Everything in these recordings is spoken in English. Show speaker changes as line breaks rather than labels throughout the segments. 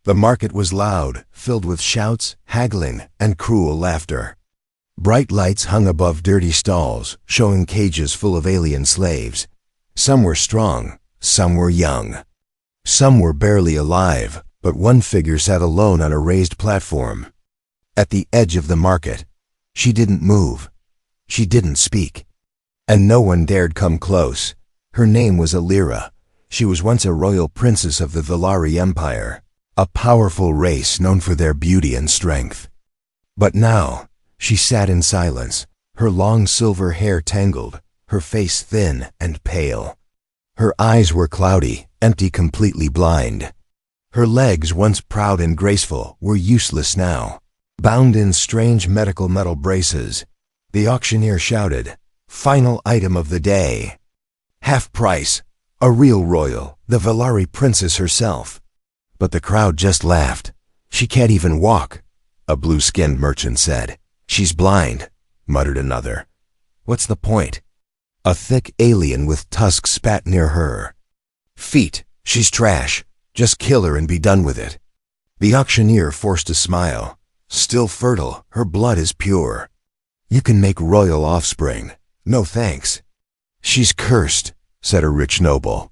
The market was loud, filled with shouts, haggling, and cruel laughter. Bright lights hung above dirty stalls, showing cages full of alien slaves. Some were strong, some were young. Some were barely alive, but one figure sat alone on a raised platform. At the edge of the market, she didn't move. She didn't speak. And no one dared come close. Her name was Alira. She was once a royal princess of the Valari Empire, a powerful race known for their beauty and strength. But now, she sat in silence, her long silver hair tangled, her face thin and pale. Her eyes were cloudy, empty, completely blind. Her legs, once proud and graceful, were useless now, bound in strange medical metal braces. The auctioneer shouted, "Final item of the day. Half price. A real royal, the Valari princess herself." But the crowd just laughed. "She can't even walk," a blue-skinned merchant said. "She's blind," muttered another. "What's the point?" A thick alien with tusks spat near her. "Feet. She's trash. Just kill her and be done with it." The auctioneer forced a smile. "Still fertile, her blood is pure. You can make royal offspring. No thanks." "She's cursed," said a rich noble.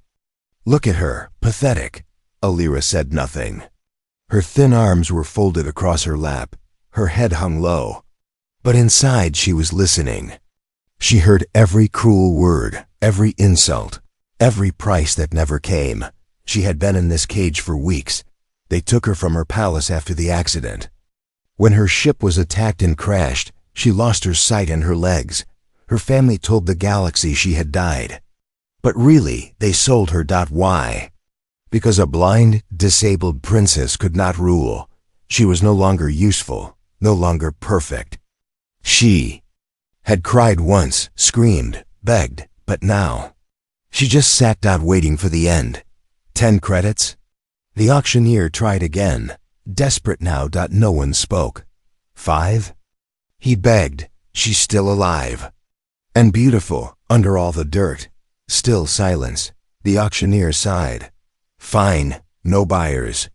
"Look at her, pathetic." Alira said nothing. Her thin arms were folded across her lap. Her head hung low. But inside she was listening. She heard every cruel word, every insult, every price that never came. She had been in this cage for weeks. They took her from her palace after the accident. When her ship was attacked and crashed, she lost her sight and her legs. Her family told the galaxy she had died. But really, they sold her. Why? Because a blind, disabled princess could not rule. She was no longer useful, no longer perfect. She had cried once, screamed, begged, but now she just sat waiting for the end. 10 credits? The auctioneer tried again, desperate now. No one spoke. 5? He begged. She's still alive. And beautiful, under all the dirt. Still silence. The auctioneer sighed. "Fine, no buyers.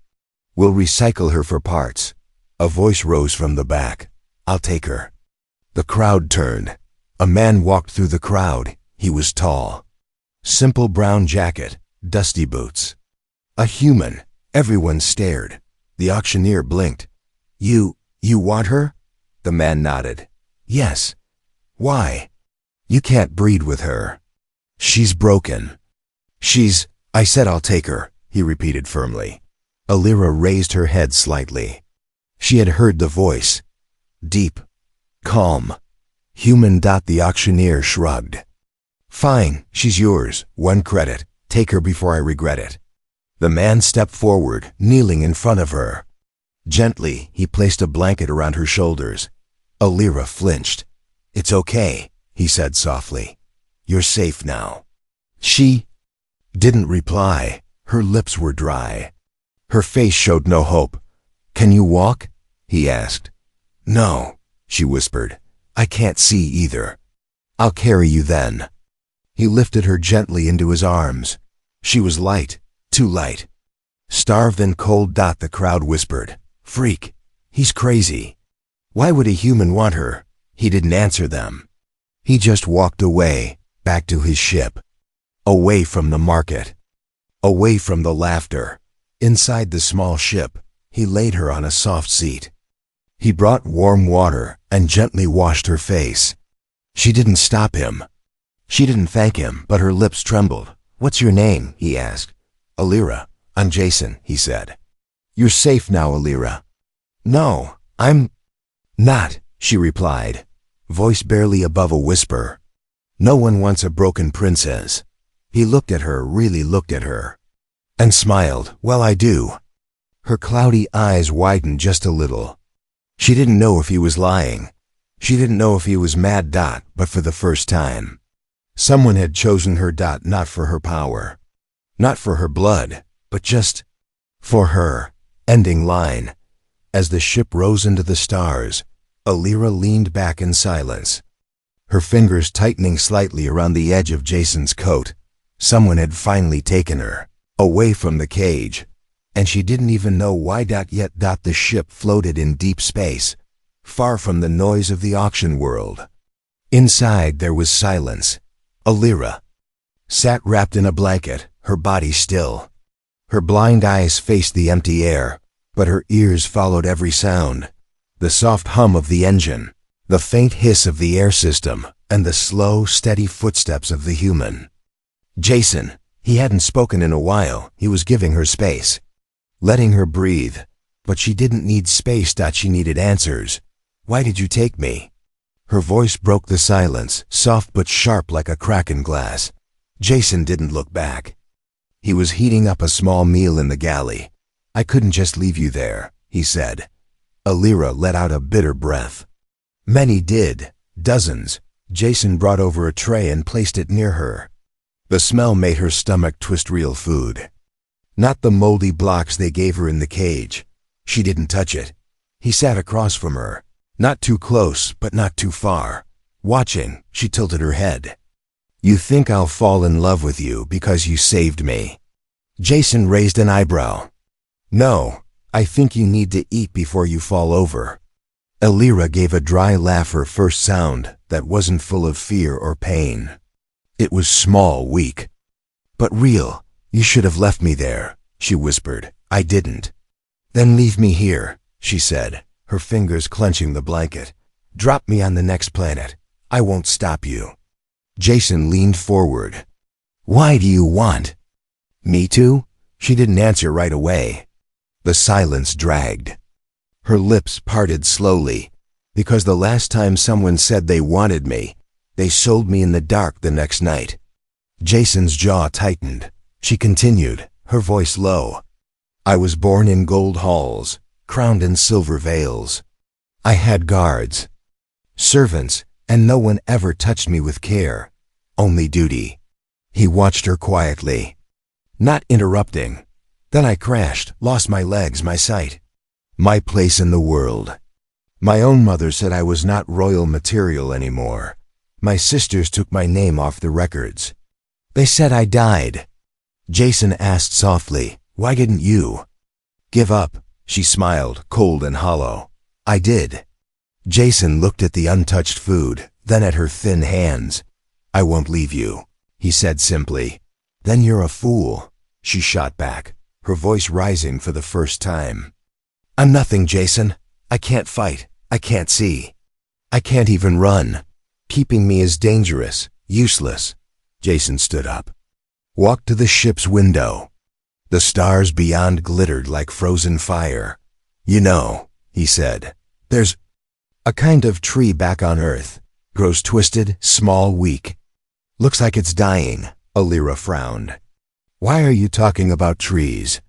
We'll recycle her for parts." A voice rose from the back. "I'll take her." The crowd turned. A man walked through the crowd. He was tall. Simple brown jacket, dusty boots. A human. Everyone stared. The auctioneer blinked. You want her?" The man nodded. "Yes." "Why?" "You can't breed with her. She's broken." I said I'll take her," he repeated firmly. Alira raised her head slightly. She had heard the voice. Deep. Calm. Human. The auctioneer shrugged. "Fine, she's yours. 1 credit. Take her before I regret it." The man stepped forward, kneeling in front of her. Gently, he placed a blanket around her shoulders. Alira flinched. "It's okay," he said softly. "You're safe now." She didn't reply. Her lips were dry. Her face showed no hope. "Can you walk?" he asked. "No," she whispered. "I can't see either." "I'll carry you then." He lifted her gently into his arms. She was light, too light. Starved and cold. The crowd whispered. "Freak. He's crazy. Why would a human want her?" He didn't answer them. He just walked away, back to his ship. Away from the market. Away from the laughter. Inside the small ship, he laid her on a soft seat. He brought warm water and gently washed her face. She didn't stop him. She didn't thank him, but her lips trembled. "What's your name?" he asked. "Alira. I'm Jason," he said. "You're safe now, Alira." "No, I'm not," she replied, voice barely above a whisper. "No one wants a broken princess." He looked at her, really looked at her, and smiled. "Well, I do." Her cloudy eyes widened just a little. She didn't know if he was lying. She didn't know if he was mad. But for the first time, someone had chosen her. Not for her power, not for her blood, but just for her. Ending line. As the ship rose into the stars, Alira leaned back in silence, her fingers tightening slightly around the edge of Jason's coat. Someone had finally taken her, away from the cage, and she didn't even know why. Yet the ship floated in deep space, far from the noise of the auction world. Inside there was silence. Alira sat wrapped in a blanket, her body still. Her blind eyes faced the empty air, but her ears followed every sound. The soft hum of the engine, the faint hiss of the air system, and the slow, steady footsteps of the human. Jason, he hadn't spoken in a while. He was giving her space, letting her breathe. But she didn't need space. She needed answers. Why did you take me? Her voice broke the silence, soft but sharp like a crack in glass. Jason didn't look back. He was heating up a small meal in the galley. I couldn't just leave you there, he said. Alira let out a bitter breath. Many did, dozens. Jason brought over a tray and placed it near her. The smell made her stomach twist. Real food. Not the moldy blocks they gave her in the cage. She didn't touch it. He sat across from her. Not too close, but not too far. Watching, she tilted her head. You think I'll fall in love with you because you saved me? Jason raised an eyebrow. No, I think you need to eat before you fall over. Alira gave a dry laugh, her first sound that wasn't full of fear or pain. It was small, weak, but real. You should have left me there, she whispered. I didn't. Then leave me here, she said, her fingers clenching the blanket. Drop me on the next planet. I won't stop you. Jason leaned forward. Why do you want me to? She didn't answer right away. The silence dragged. Her lips parted slowly. Because the last time someone said they wanted me, they sold me in the dark the next night. Jason's jaw tightened. She continued, her voice low. I was born in gold halls, crowned in silver veils. I had guards, servants, and no one ever touched me with care. Only duty. He watched her quietly, not interrupting. Then I crashed, lost my legs, my sight, my place in the world. My own mother said I was not royal material anymore. My sisters took my name off the records. They said I died. Jason asked softly, why didn't you give up? She smiled, cold and hollow. I did. Jason looked at the untouched food, then at her thin hands. I won't leave you, he said simply. Then you're a fool, she shot back, her voice rising for the first time. I'm nothing, Jason. I can't fight. I can't see. I can't even run. Keeping me is dangerous, useless. Jason stood up, walked to the ship's window. The stars beyond glittered like frozen fire. You know, he said, there's a kind of tree back on Earth. Grows twisted, small, weak. Looks like it's dying. Alira frowned. Why are you talking about trees?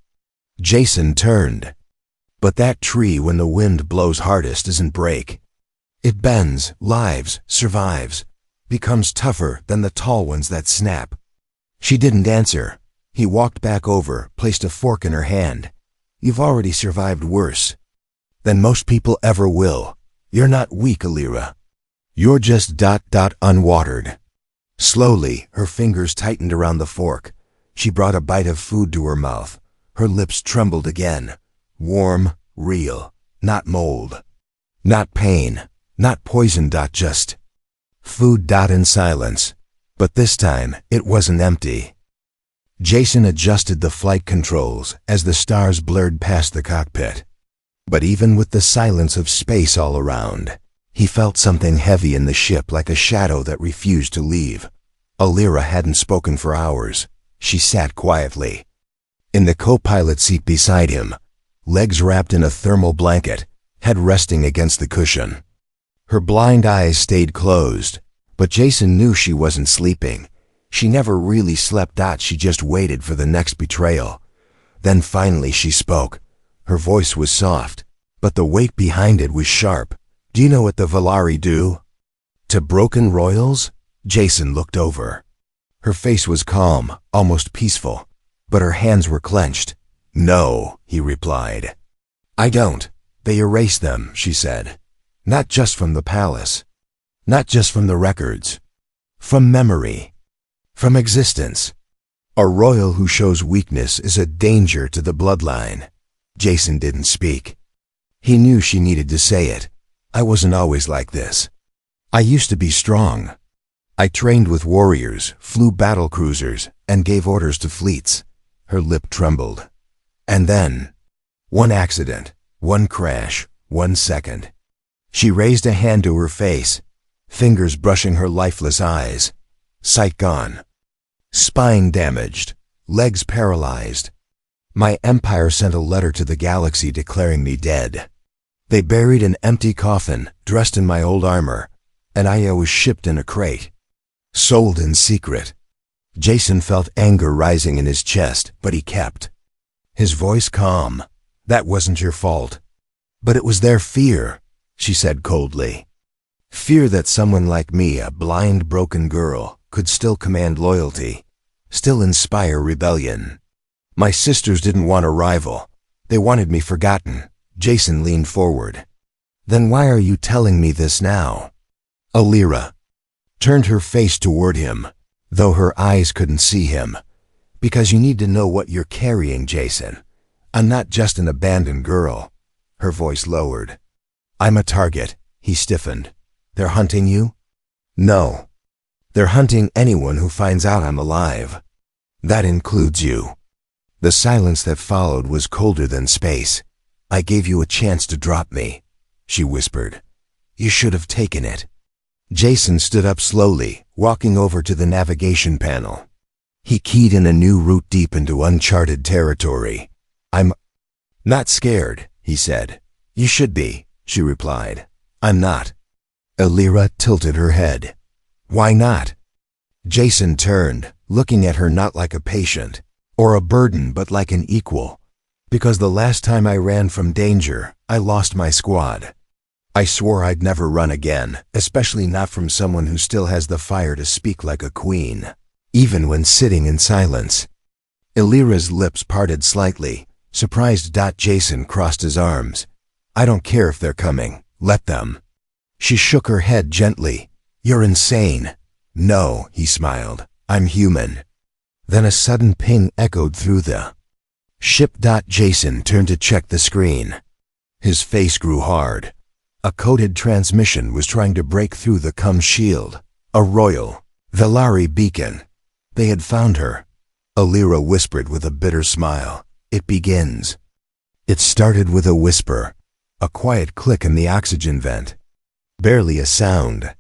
Jason turned. But that tree, when the wind blows hardest, doesn't break. It bends, lives, survives, becomes tougher than the tall ones that snap. She didn't answer. He walked back over, placed a fork in her hand. You've already survived worse than most people ever will. You're not weak, Alira. You're just unwatered. Slowly, her fingers tightened around the fork. She brought a bite of food to her mouth. Her lips trembled again. Warm, real, not mold, not pain, not poison. Just food. In silence. But this time, it wasn't empty. Jason adjusted the flight controls as the stars blurred past the cockpit. But even with the silence of space all around, he felt something heavy in the ship, like a shadow that refused to leave. Alira hadn't spoken for hours. She sat quietly in the co-pilot seat beside him, legs wrapped in a thermal blanket, head resting against the cushion. Her blind eyes stayed closed, but Jason knew she wasn't sleeping. She never really slept. She just waited for the next betrayal. Then finally she spoke. Her voice was soft, but the weight behind it was sharp. Do you know what the Valari do to broken royals? Jason looked over. Her face was calm, almost peaceful, but her hands were clenched. No, he replied. I don't. They erase them, she said. Not just from the palace. Not just from the records. From memory. From existence. A royal who shows weakness is a danger to the bloodline. Jason didn't speak. He knew she needed to say it. I wasn't always like this. I used to be strong. I trained with warriors, flew battle cruisers, and gave orders to fleets. Her lip trembled. And then, one accident, one crash, 1 second. She raised a hand to her face, fingers brushing her lifeless eyes. Sight gone. Spine damaged, legs paralyzed. My empire sent a letter to the galaxy declaring me dead. They buried an empty coffin, dressed in my old armor, and I was shipped in a crate. Sold in secret. Jason felt anger rising in his chest, but he kept. His voice calm. That wasn't your fault. But it was their fear, she said coldly. Fear that someone like me, a blind, broken girl, could still command loyalty, still inspire rebellion. My sisters didn't want a rival. They wanted me forgotten. Jason leaned forward. Then why are you telling me this now? Alira turned her face toward him, though her eyes couldn't see him. Because you need to know what you're carrying, Jason. I'm not just an abandoned girl. Her voice lowered. I'm a target. He stiffened. They're hunting you? No. They're hunting anyone who finds out I'm alive. That includes you. The silence that followed was colder than space. I gave you a chance to drop me, she whispered. You should have taken it. Jason stood up slowly, walking over to the navigation panel. He keyed in a new route deep into uncharted territory. I'm not scared, he said. You should be, she replied. I'm not. Alira tilted her head. Why not? Jason turned, looking at her not like a patient or a burden but like an equal. Because the last time I ran from danger, I lost my squad. I swore I'd never run again, especially not from someone who still has the fire to speak like a queen, even when sitting in silence. Alira's lips parted slightly. Surprised. Jason crossed his arms. I don't care if they're coming. Let them. She shook her head gently. You're insane. No, he smiled. I'm human. Then a sudden ping echoed through the ship. Jason turned to check the screen. His face grew hard. A coded transmission was trying to break through the cum shield. A royal Velari beacon. They had found her. Alira whispered with a bitter smile. It begins. It started with a whisper. A quiet click in the oxygen vent. Barely a sound.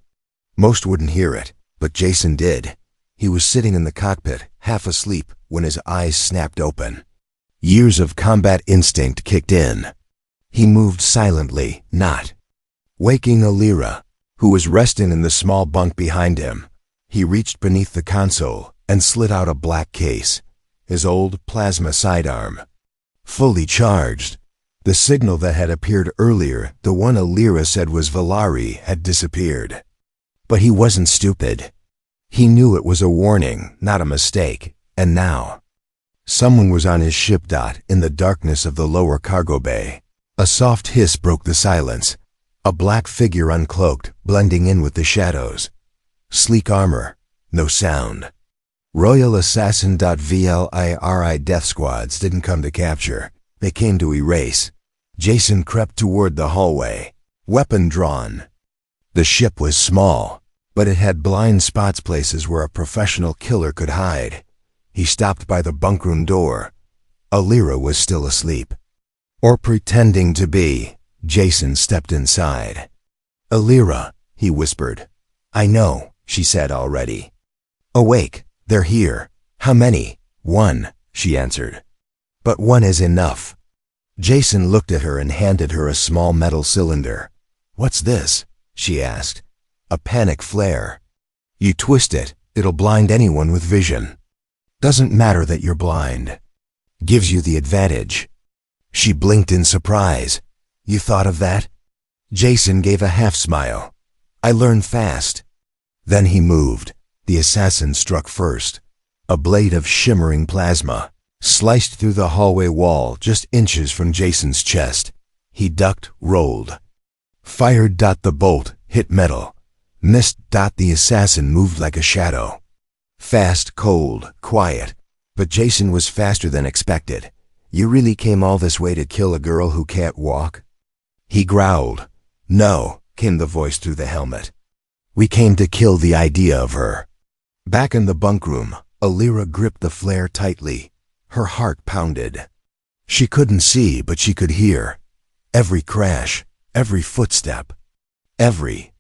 Most wouldn't hear it, but Jason did. He was sitting in the cockpit, half asleep, when his eyes snapped open. Years of combat instinct kicked in. He moved silently, not waking Alira, who was resting in the small bunk behind him. He reached beneath the console and slid out a black case, his old plasma sidearm. Fully charged. The signal that had appeared earlier, the one Alira said was Velari, had disappeared. But he wasn't stupid. He knew it was a warning, not a mistake, and now someone was on his ship. In the darkness of the lower cargo bay, a soft hiss broke the silence. A black figure uncloaked, blending in with the shadows. Sleek armor, no sound. Royal Assassin. Vliri death squads didn't come to capture. They came to erase. Jason crept toward the hallway, weapon drawn. The ship was small, but it had blind spots, places where a professional killer could hide. He stopped by the bunkroom door. Alira was still asleep. Or pretending to be. Jason stepped inside. Alira, he whispered. I know, she said already. Awake, they're here. How many? One, she answered. But one is enough. Jason looked at her and handed her a small metal cylinder. What's this? She asked. A panic flare. You twist it, it'll blind anyone with vision. Doesn't matter that you're blind. Gives you the advantage. She blinked in surprise. You thought of that? Jason gave a half smile. I learn fast. Then he moved. The assassin struck first. A blade of shimmering plasma sliced through the hallway wall just inches from Jason's chest. He ducked, rolled. Fired. The bolt hit metal. Missed. The assassin moved like a shadow. Fast, cold, quiet, But Jason was faster than expected. "You really came all this way to kill a girl who can't walk?" He growled. "No," came the voice through the helmet. "We came to kill the idea of her." Back in the bunk room, Alira gripped the flare tightly. Her heart pounded. She couldn't see, but she could hear. Every crash, every footstep, every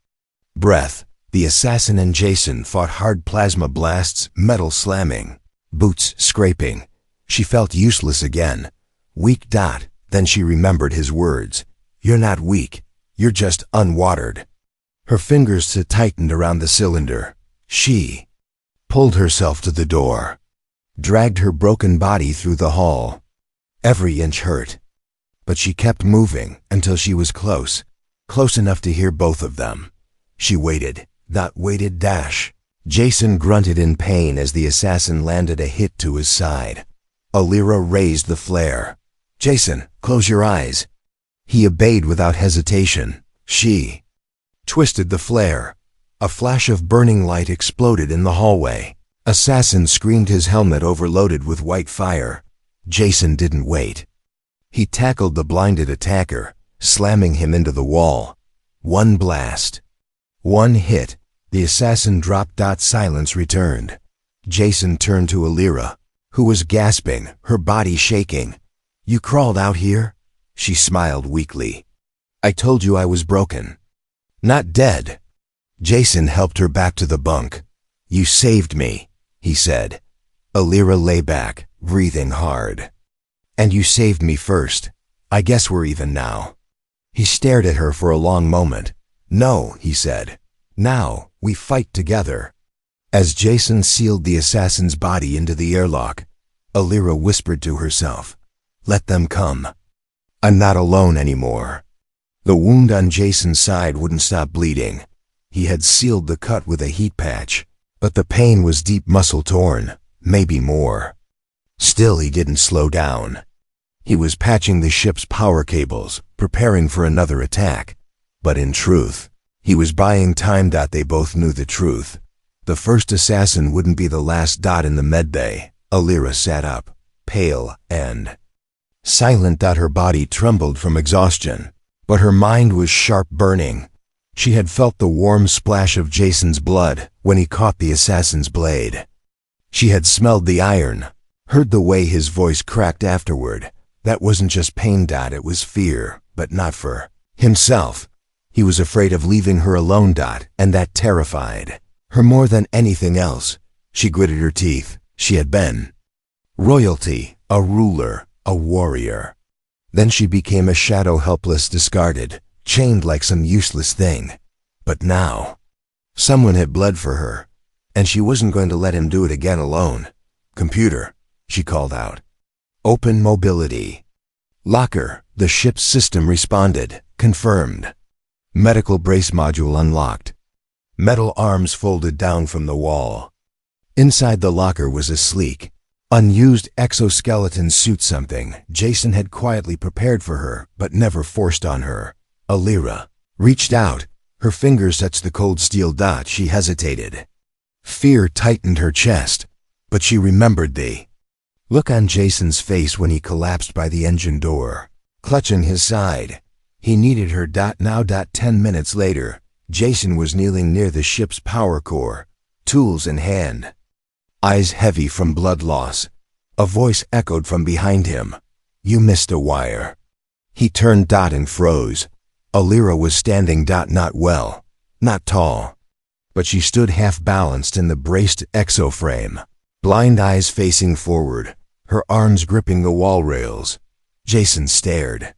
breath. The assassin and Jason fought hard plasma blasts, metal slamming, boots scraping. She felt useless again. Weak. Then she remembered his words. "You're not weak. You're just unwatered." Her fingers tightened around the cylinder. She pulled herself to the door, dragged her broken body through the hall. Every inch hurt. But she kept moving until she was close enough to hear both of them. She waited. Jason grunted in pain as the assassin landed a hit to his side. Alira raised the flare. "Jason, close your eyes." He obeyed without hesitation. She twisted the flare. A flash of burning light exploded in the hallway. Assassin screamed, his helmet overloaded with white fire. Jason didn't wait. He tackled the blinded attacker, slamming him into the wall. One blast. One hit. The assassin dropped. Silence returned. Jason turned to Alira, who was gasping, her body shaking. "You crawled out here?" She smiled weakly. "I told you I was broken. Not dead." Jason helped her back to the bunk. "You saved me," he said. Alira lay back, breathing hard. "And you saved me first. I guess we're even now." He stared at her for a long moment. "No," he said. "Now, we fight together." As Jason sealed the assassin's body into the airlock, Alira whispered to herself, "Let them come. I'm not alone anymore." The wound on Jason's side wouldn't stop bleeding. He had sealed the cut with a heat patch, but the pain was deep, muscle torn, maybe more. Still, he didn't slow down. He was patching the ship's power cables, preparing for another attack. But in truth, he was buying time. They both knew the truth. The first assassin wouldn't be the last. In the medbay, Alira sat up, pale and silent. Her body trembled from exhaustion, but her mind was sharp, burning. She had felt the warm splash of Jason's blood when he caught the assassin's blade. She had smelled the iron, heard the way his voice cracked afterward. That wasn't just pain. It was fear, but not for himself. He was afraid of leaving her alone. And that terrified her more than anything else. She gritted her teeth. She had been royalty, a ruler, a warrior. Then she became a shadow, helpless, discarded, chained like some useless thing. But now, someone had bled for her, and she wasn't going to let him do it again alone. "Computer," she called out. "Open mobility." "Locker," the ship's system responded. "Confirmed." Medical brace module unlocked. Metal arms folded down from the wall. Inside the locker was a sleek, unused exoskeleton suit, something Jason had quietly prepared for her but never forced on her. Alira reached out. Her fingers touched the cold steel. She hesitated. Fear tightened her chest, but she remembered the look on Jason's face when he collapsed by the engine door, clutching his side. He needed her. Now. 10 minutes later, Jason was kneeling near the ship's power core, tools in hand, eyes heavy from blood loss. A voice echoed from behind him. "You missed a wire." He turned. And froze. Alira was standing. Not well, not tall, but she stood half-balanced in the braced exoframe, blind eyes facing forward, her arms gripping the wall rails. Jason stared.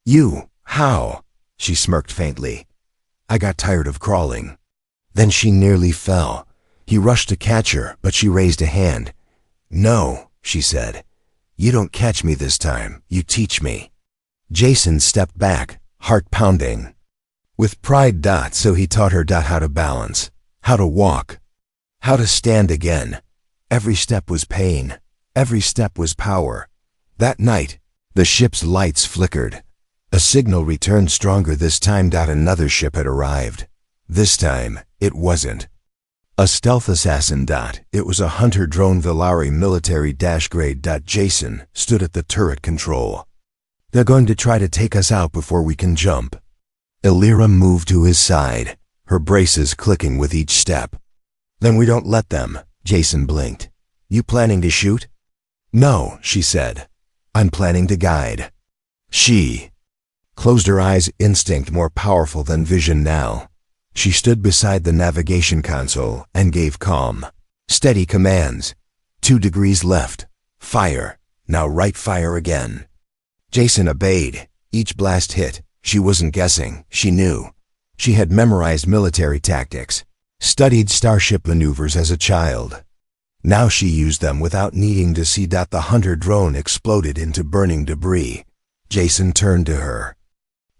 "You, how?" She smirked faintly. "I got tired of crawling." Then she nearly fell. He rushed to catch her, but she raised a hand. "No," she said. "You don't catch me this time. You teach me." Jason stepped back, heart pounding. With pride. So he taught her. How to balance, how to walk, how to stand again. Every step was pain. Every step was power. That night, the ship's lights flickered. A signal returned, stronger this time. Another ship had arrived. This time, it wasn't A stealth assassin. It was a hunter-drone Valari military-grade. Jason stood at the turret control. They're going to try to take us out before we can jump. Illyra moved to his side, her braces clicking with each step. Then we don't let them, Jason blinked. You planning to shoot? No, she said. I'm planning to guide. She closed her eyes, instinct more powerful than vision now. She stood beside the navigation console and gave calm, steady commands. 2 degrees left. Fire. Now right fire again. Jason obeyed. Each blast hit. She wasn't guessing. She knew. She had memorized military tactics, studied starship maneuvers as a child. Now she used them without needing to see. The hunter drone exploded into burning debris. Jason turned to her.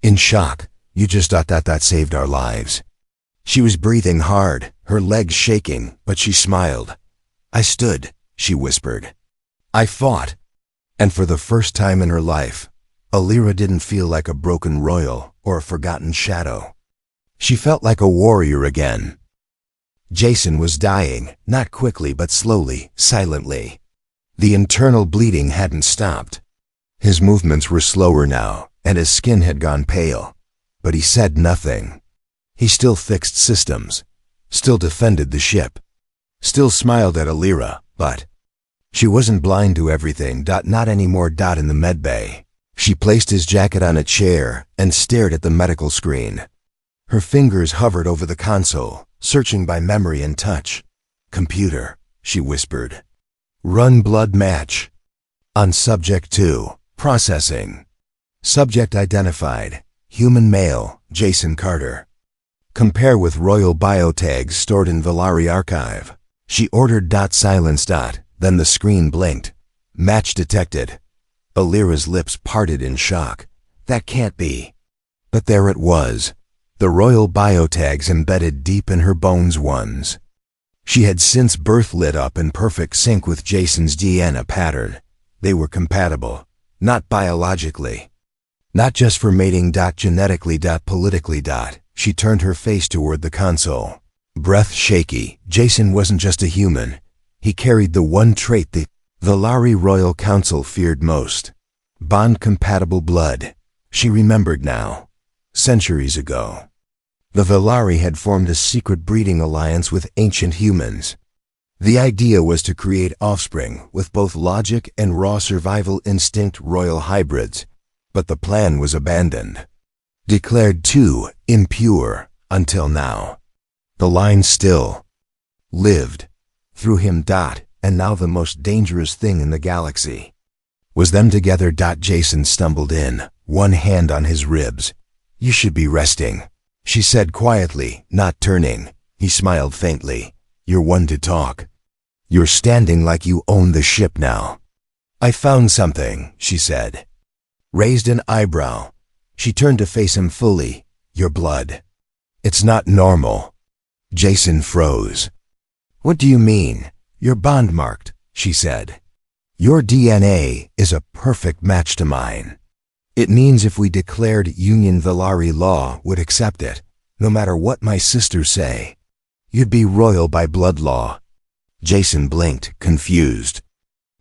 In shock. You just that saved our lives. She was breathing hard, her legs shaking, but she smiled. I stood, she whispered. I fought. And for the first time in her life, Illyra didn't feel like a broken royal or a forgotten shadow. She felt like a warrior again. Jason was dying, not quickly but slowly, silently. The internal bleeding hadn't stopped. His movements were slower now, and his skin had gone pale. But he said nothing. He still fixed systems, still defended the ship, still smiled at Illyra, but she wasn't blind to everything. Not anymore. In the medbay, she placed his jacket on a chair and stared at the medical screen. Her fingers hovered over the console, searching by memory and touch. Computer, she whispered. Run blood match. On subject 2, processing. Subject identified, human male, Jason Carter. Compare with royal biotags stored in Valari archive. She ordered. Silence. Then the screen blinked. Match detected. Illyra's lips parted in shock. That can't be. But there it was. The royal biotags embedded deep in her bones. Ones she had since birth lit up in perfect sync with Jason's DNA pattern. They were compatible, not biologically, not just for mating. Genetically. Politically. She turned her face toward the console. Breath shaky. Jason wasn't just a human. He carried the one trait the Valari Royal Council feared most. Bond-compatible blood. She remembered now. Centuries ago, the Valari had formed a secret breeding alliance with ancient humans. The idea was to create offspring with both logic and raw survival instinct, royal hybrids. But the plan was abandoned. Declared too impure until now. The line still lived through him. And now the most dangerous thing in the galaxy was them together. Jason stumbled in, one hand on his ribs. You should be resting, she said quietly, not turning. He smiled faintly. You're one to talk. You're standing like you own the ship now. I found something, she said. Raised an eyebrow. She turned to face him fully. Your blood. It's not normal. Jason froze. What do you mean? You're bond-marked, she said. Your DNA is a perfect match to mine. It means if we declared Union Valari law would accept it, no matter what my sisters say. You'd be royal by blood law. Jason blinked, confused.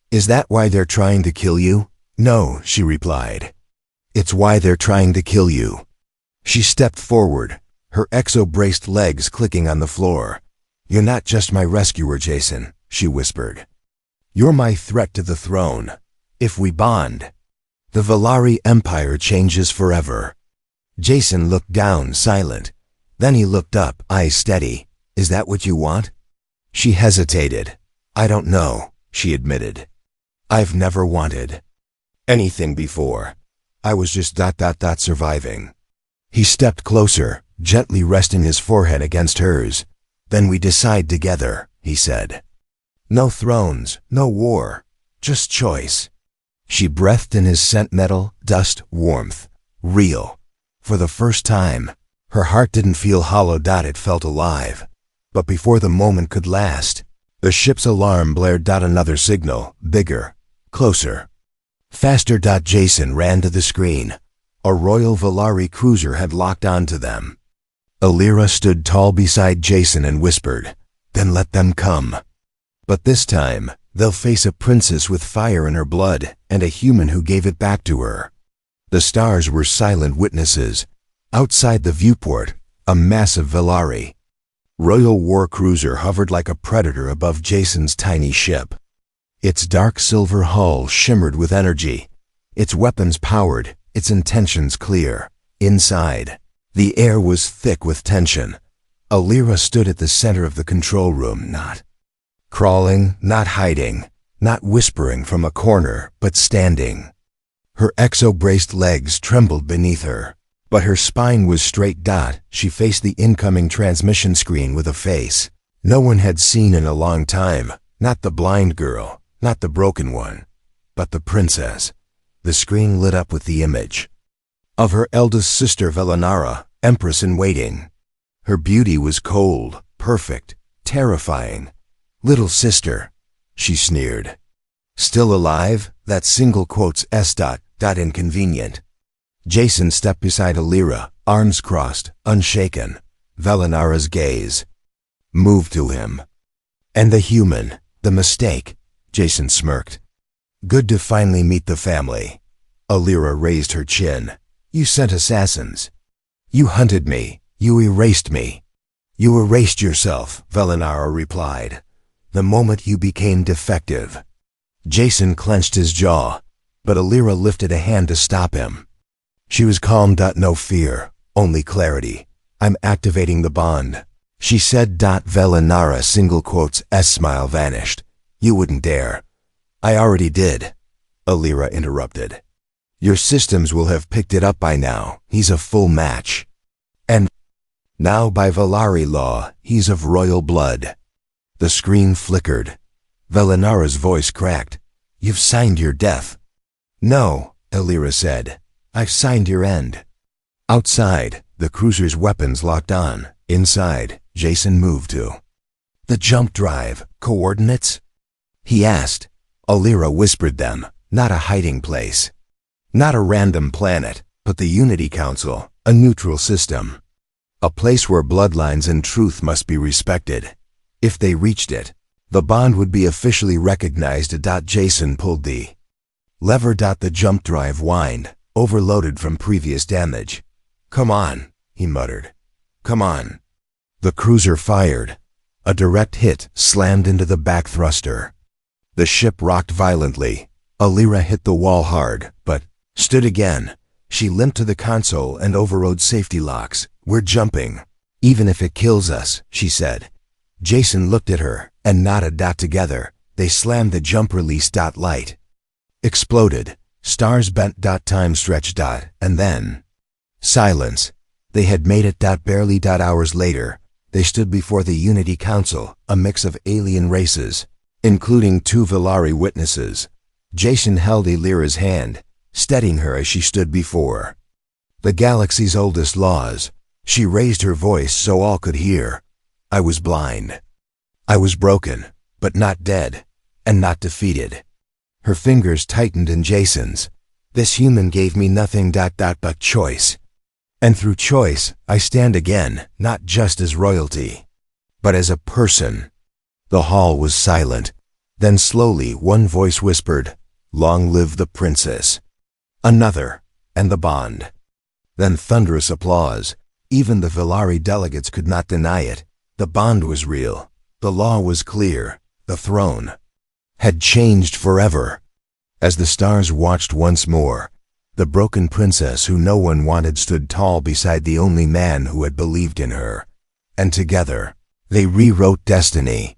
Is that why they're trying to kill you? No, she replied. It's why they're trying to kill you. She stepped forward, her exo-braced legs clicking on the floor. You're not just my rescuer, Jason, she whispered. You're my threat to the throne. If we bond, the Valari Empire changes forever. Jason looked down, silent. Then he looked up, eyes steady. Is that what you want? She hesitated. I don't know, she admitted. I've never wanted anything before. I was just surviving. He stepped closer, gently resting his forehead against hers. Then we decide together, he said. No thrones, no war, just choice. She breathed in his scent, metal, dust, warmth. Real. For the first time, her heart didn't feel hollow. It felt alive. But before the moment could last, the ship's alarm blared. Another signal, bigger, closer. Faster. Jason ran to the screen. A Royal Valari cruiser had locked onto them. Illyra stood tall beside Jason and whispered, Then let them come. But this time, they'll face a princess with fire in her blood and a human who gave it back to her. The stars were silent witnesses. Outside the viewport, a massive Velari royal war cruiser hovered like a predator above Jason's tiny ship. Its dark silver hull shimmered with energy, its weapons powered, its intentions clear. Inside, the air was thick with tension. Alira stood at the center of the control room, not crawling, not hiding, not whispering from a corner, but standing. Her exo-braced legs trembled beneath her, but her spine was straight. She faced the incoming transmission screen with a face no one had seen in a long time. Not the blind girl, not the broken one, but the princess. The screen lit up with the image of her eldest sister Velenara, Empress in waiting. Her beauty was cold, perfect, terrifying. "Little sister," she sneered. "Still alive? That single quote's inconvenient." Jason stepped beside Alira, arms crossed, unshaken. Velenara's gaze moved to him. "And the human, the mistake," Jason smirked. "Good to finally meet the family." Alira raised her chin. "You sent assassins. You hunted me. You erased me." "You erased yourself," Velenara replied, "the moment you became defective." Jason clenched his jaw, but Alira lifted a hand to stop him. She was calm. "No fear, only clarity. I'm activating the bond," she said. Velenara single quotes smile vanished. "You wouldn't dare." "I already did," Alira interrupted. "Your systems will have picked it up by now. He's a full match. And now by Velari law, he's of royal blood." The screen flickered. Velenara's voice cracked. "You've signed your death." "No," Alira said. "I've signed your end." Outside, the cruiser's weapons locked on. Inside, Jason moved to the jump drive. "Coordinates?" he asked. Alira whispered them. "Not a hiding place. Not a random planet, but the Unity Council, a neutral system. A place where bloodlines and truth must be respected. If they reached it, the bond would be officially recognized." Jason pulled the lever. The jump drive whined, overloaded from previous damage. "Come on," he muttered. "Come on." The cruiser fired. A direct hit slammed into the back thruster. The ship rocked violently. Alira hit the wall hard, but stood again. She limped to the console and overrode safety locks. "We're jumping. Even if it kills us," she said. Jason looked at her and nodded. Together, they slammed the jump release. Light exploded. Stars bent. Time stretched. And then silence. They had made it. Barely. Hours later, they stood before the Unity Council, a mix of alien races, including 2 Velari witnesses. Jason held Alira's hand, steadying her as she stood before the galaxy's oldest laws. She raised her voice so all could hear. "I was blind. I was broken, but not dead, and not defeated." Her fingers tightened in Jason's. "This human gave me nothing but choice. And through choice, I stand again, not just as royalty, but as a person." The hall was silent. Then slowly one voice whispered, "Long live the princess." Another, "And the bond." Then thunderous applause. Even the Velari delegates could not deny it. The bond was real. The law was clear. The throne had changed forever. As the stars watched once more, the broken princess who no one wanted stood tall beside the only man who had believed in her. And together, they rewrote destiny.